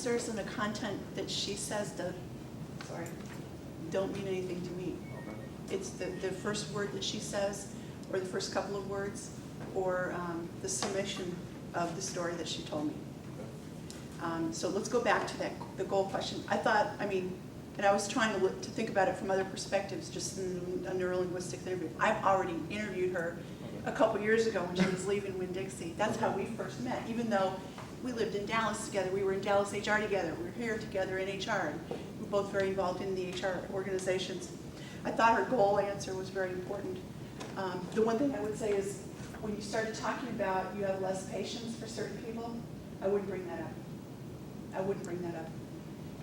answers and the content that she says don't mean anything to me. Okay. It's the first word that she says, or the first couple of words, or the summation of the story that she told me. So let's go back to the goal question. I thought, and I was trying to think about it from other perspectives, just in a neurolinguistic interview. I've already interviewed her a couple years ago when she was leaving Winn-Dixie. That's how we first met, even though we lived in Dallas together. We were in Dallas HR together. We were here together in HR. We were both very involved in the HR organizations. I thought her goal answer was very important. The one thing I would say is when you started talking about you have less patience for certain people, I wouldn't bring that up. I wouldn't bring that up.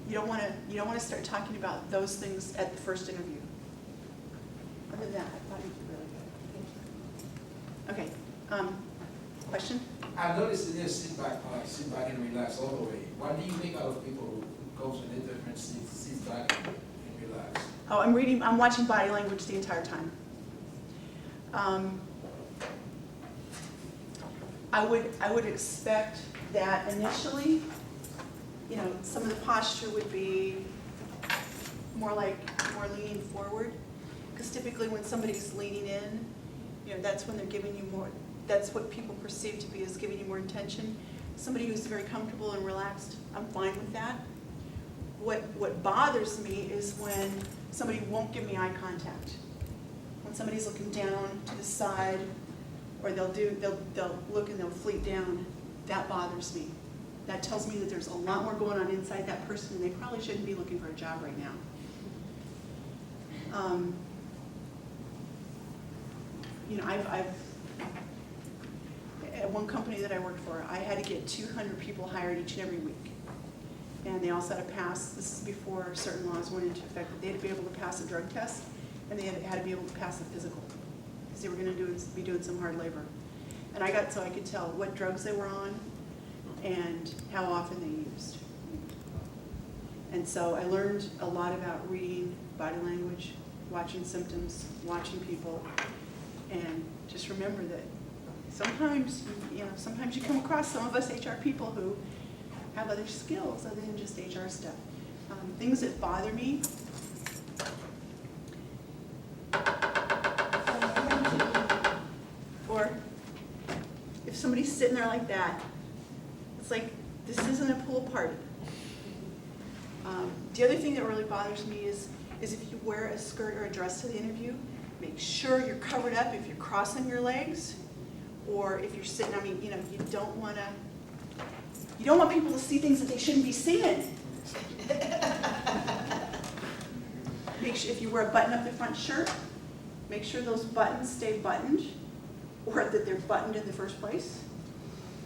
You don't want to start talking about those things at the first interview. Other than that, I thought you did really good. Thank you. Okay. Question? I've noticed in this sit back and relax all the way. What do you make out of people who go to the different seats, sit back and relax? Oh, I'm watching body language the entire time. I would expect that initially, some of the posture would be more leaning forward, because typically when somebody's leaning in, that's when they're giving you more. That's what people perceive to be as giving you more attention. Somebody who's very comfortable and relaxed, I'm fine with that. What bothers me is when somebody won't give me eye contact. When somebody's looking down to the side, or they'll look and they'll fleet down, that bothers me. That tells me that there's a lot more going on inside that person, and they probably shouldn't be looking for a job right now. At one company that I worked for, I had to get 200 people hired each and every week. And they also had to pass, this is before certain laws went into effect, that they had to be able to pass a drug test, and they had to be able to pass a physical, because they were going to be doing some hard labor. And I got so I could tell what drugs they were on and how often they used. And so I learned a lot about reading body language, watching symptoms, watching people, and just remember that sometimes you come across some of us HR people who have other skills other than just HR stuff. Things that bother me. Or if somebody's sitting there like that, it's like, this isn't a pool party. The other thing that really bothers me is if you wear a skirt or a dress to the interview, make sure you're covered up if you're crossing your legs, or if you're sitting, you don't want people to see things that they shouldn't be seeing. Make sure if you wear a button up the front shirt, make sure those buttons stay buttoned, or that they're buttoned in the first place.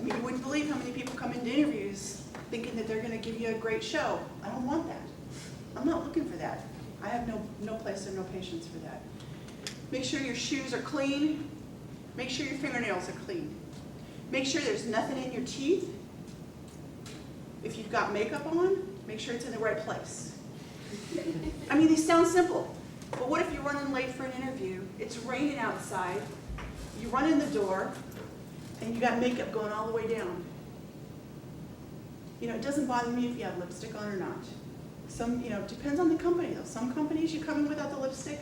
You wouldn't believe how many people come into interviews thinking that they're going to give you a great show. I don't want that. I'm not looking for that. I have no place or no patience for that. Make sure your shoes are clean. Make sure your fingernails are clean. Make sure there's nothing in your teeth. If you've got makeup on, make sure it's in the right place. These sound simple, but what if you're running late for an interview, it's raining outside, you run in the door, and you got makeup going all the way down. It doesn't bother me if you have lipstick on or not. Depends on the company though. Some companies, you come in without the lipstick,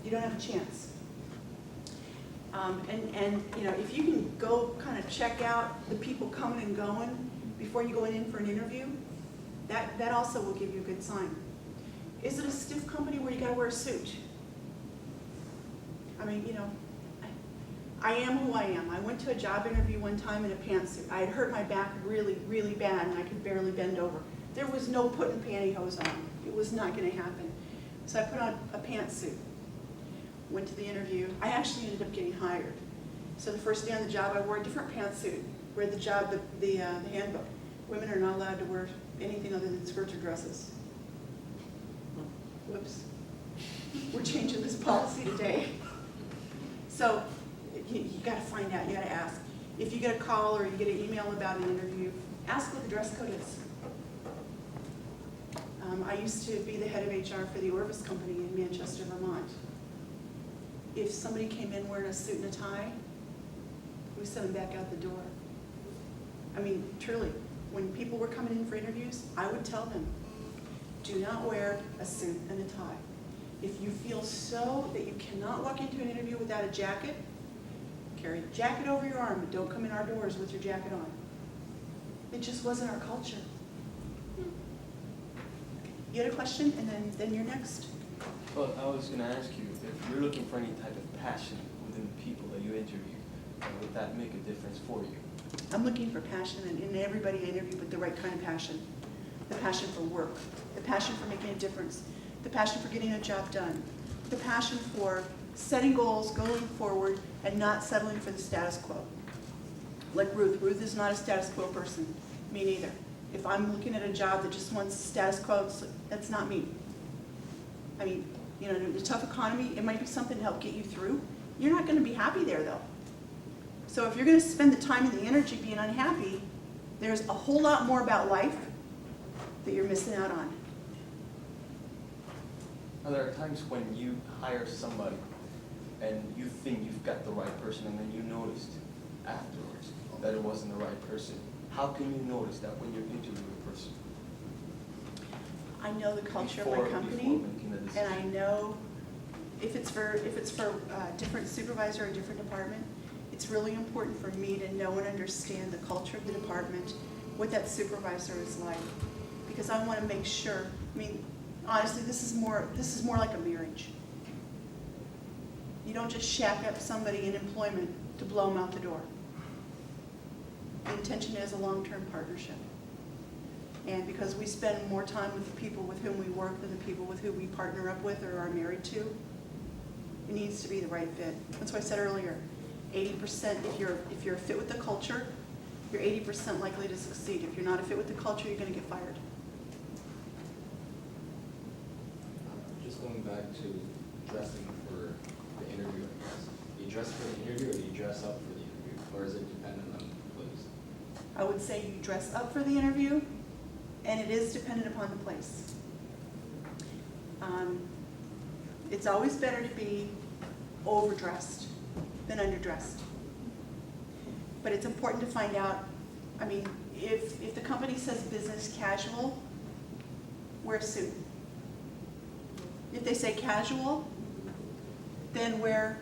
you don't have a chance. If you can go kind of check out the people coming and going before you go in for an interview, that also will give you a good sign. Is it a stiff company where you got to wear a suit? I am who I am. I went to a job interview one time in a pantsuit. I had hurt my back really, really bad, and I could barely bend over. There was no putting pantyhose on. It was not going to happen. So I put on a pantsuit. Went to the interview. I actually ended up getting hired. So the first day on the job, I wore a different pantsuit. Read the handbook. Women are not allowed to wear anything other than skirts or dresses. Whoops. We're changing this policy today. So you got to find out. You got to ask. If you get a call or you get an email about an interview, ask what the dress code is. I used to be the head of HR for the Orvis Company in Manchester, Vermont. If somebody came in wearing a suit and a tie, we sent them back out the door. Truly, when people were coming in for interviews, I would tell them, do not wear a suit and a tie. If you feel so that you cannot walk into an interview without a jacket, carry a jacket over your arm, but don't come in our doors with your jacket on. It just wasn't our culture. You had a question, and then you're next. Well, I was going to ask you, if you're looking for any type of passion within the people that you interview, would that make a difference for you? I'm looking for passion in everybody I interview, but the right kind of passion. The passion for work, the passion for making a difference, the passion for getting a job done, the passion for setting goals, going forward, and not settling for the status quo. Like Ruth. Ruth is not a status quo person. Me neither. If I'm looking at a job that just wants status quo, that's not me. I mean, you know, in a tough economy, it might be something to help get you through. You're not going to be happy there, though. So if you're going to spend the time and the energy being unhappy, there's a whole lot more about life that you're missing out on. Now, there are times when you hire somebody and you think you've got the right person, and then you noticed afterwards that it wasn't the right person. How can you notice that when you're interviewing a person? I know the culture of Before my company, making a decision. and I know if it's for a different supervisor or a different department, it's really important for me to know and understand the culture of the department, what that supervisor is like, because I want to make sure. I mean, honestly, this is more like a marriage. You don't just shack up somebody in employment to blow them out the door. The intention is a long-term partnership. And because we spend more time with the people with whom we work than the people with who we partner up with or are married to, it needs to be the right fit. That's why I said earlier, 80%, if you're a fit with the culture, you're 80% likely to succeed. If you're not a fit with the culture, you're going to get fired. Just going back to dressing for the interview, I guess. Do you dress for the interview or do you dress up for the interview? Or is it dependent on the place? I would say you dress up for the interview, and it is dependent upon the place. It's always better to be overdressed than underdressed. But it's important to find out, I mean, if the company says business casual, wear a suit. If they say casual, then wear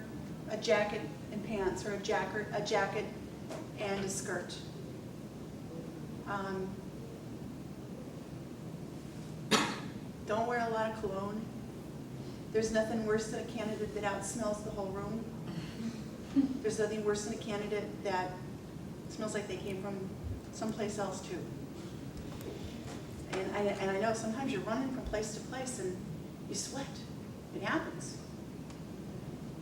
a jacket and pants, or a jacket and a skirt. Don't wear a lot of cologne. There's nothing worse than a candidate that outsmells the whole room. There's nothing worse than a candidate that smells like they came from someplace else too. And I know sometimes you're running from place to place and you sweat. It happens.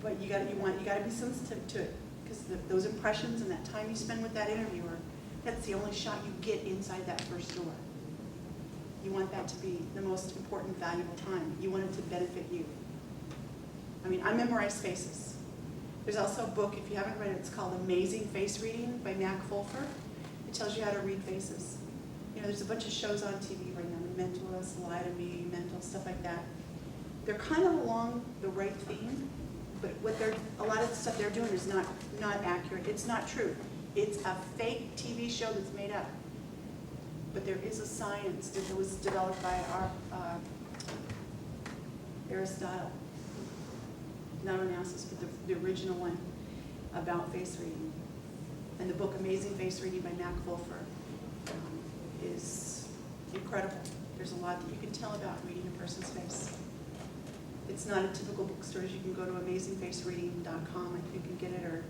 But you got to be sensitive to it, because those impressions and that time you spend with that interviewer, that's the only shot you get inside that first door. You want that to be the most important, valuable time. You want it to benefit you. I mean, I memorize faces. There's also a book, if you haven't read it, it's called Amazing Face Reading by Mac Fulfer. It tells you how to read faces. You know, there's a bunch of shows on TV right now, Mentalist, Lie to Me, Mental, stuff like that. They're kind of along the right theme, but a lot of the stuff they're doing is not accurate. It's not true. It's a fake TV show that's made up. But there is a science that was developed by Aristotle. Not Onassis, but the original one about face reading. And the book Amazing Face Reading by Mac Fulfer is incredible. There's a lot that you can tell about reading a person's face. It's not a typical bookstores. You can go to amazingfacereading.com, I think, and get it, or